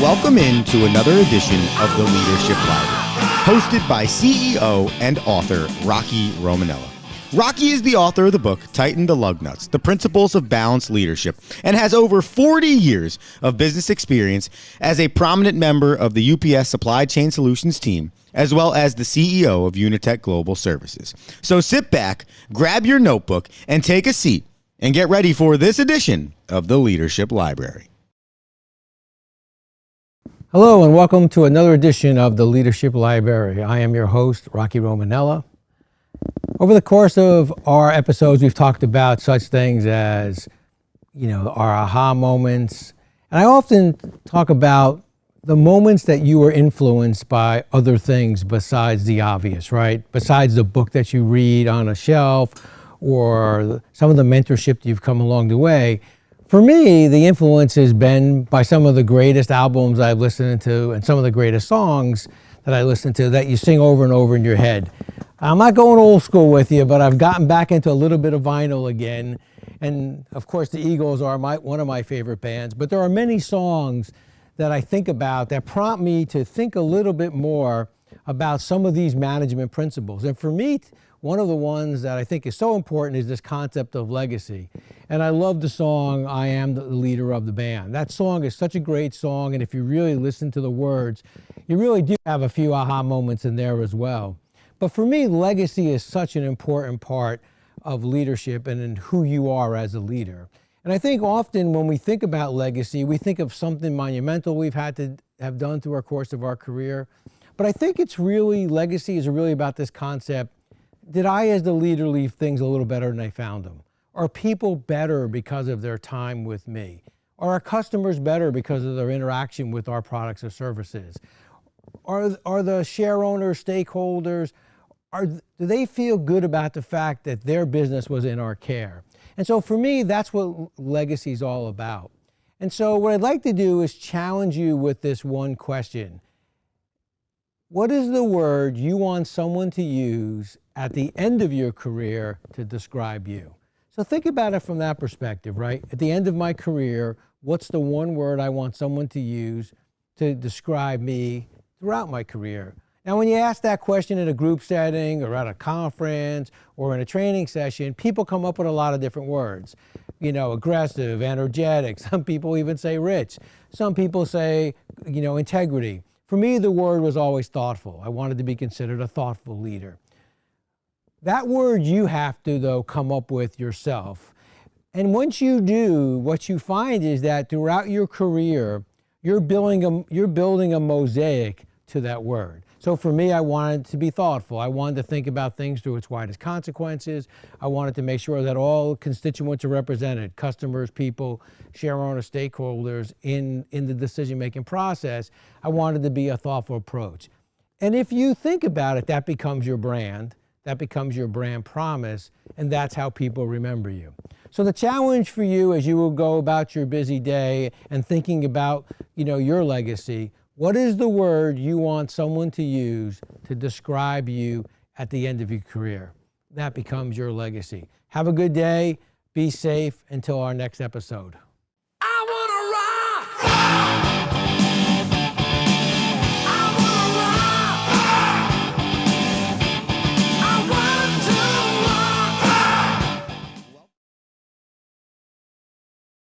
Welcome into another edition of the Leadership Library, hosted by CEO and author Rocky Romanella. Rocky is the author of the book Tighten the Lug Nuts, The Principles of Balanced Leadership, and has over 40 years of business experience as a prominent member of the UPS Supply Chain Solutions team, as well as the CEO of Unitech Global Services. So sit back, grab your notebook, and take a seat, and get ready for this edition of the Leadership Library. Hello and welcome to another edition of the Leadership Library. I am your host, Rocky Romanella. Over the course of our episodes, we've talked about such things as, our aha moments. And I often talk about the moments that you were influenced by other things besides the obvious, right? Besides the book that you read on a shelf or some of the mentorship that you've come along the way. For me, the influence has been by some of the greatest albums I've listened to and some of the greatest songs that I listen to that you sing over and over in your head. I'm not going old school with you, but I've gotten back into a little bit of vinyl again. And of course, the Eagles are one of my favorite bands, but there are many songs that I think about that prompt me to think a little bit more about some of these management principles. And for me, one of the ones that I think is so important is this concept of legacy. And I love the song, I Am the Leader of the Band. That song is such a great song, and if you really listen to the words, you really do have a few aha moments in there as well. But for me, legacy is such an important part of leadership and in who you are as a leader. And I think often when we think about legacy, we think of something monumental we've had to have done through our course of our career. But I think legacy is really about this concept. Did I, as the leader, leave things a little better than I found them? Are people better because of their time with me? Are our customers better because of their interaction with our products or services? Are the share owners, stakeholders, do they feel good about the fact that their business was in our care? And so for me, that's what legacy is all about. And so what I'd like to do is challenge you with this one question. What is the word you want someone to use at the end of your career to describe you? So think about it from that perspective, right? At the end of my career, what's the one word I want someone to use to describe me throughout my career? Now, when you ask that question in a group setting or at a conference or in a training session, people come up with a lot of different words. Aggressive, energetic. Some people even say rich. Some people say, integrity. For me, the word was always thoughtful. I wanted to be considered a thoughtful leader. That word you have to, though, come up with yourself. And once you do, what you find is that throughout your career, you're building a mosaic to that word. So for me, I wanted to be thoughtful. I wanted to think about things through its widest consequences. I wanted to make sure that all constituents are represented, customers, people, share owners, stakeholders in the decision-making process. I wanted to be a thoughtful approach. And if you think about it, that becomes your brand. That becomes your brand promise, and that's how people remember you. So the challenge for you as you will go about your busy day and thinking about, your legacy, what is the word you want someone to use to describe you at the end of your career? That becomes your legacy. Have a good day. Be safe until our next episode. I wanna rock!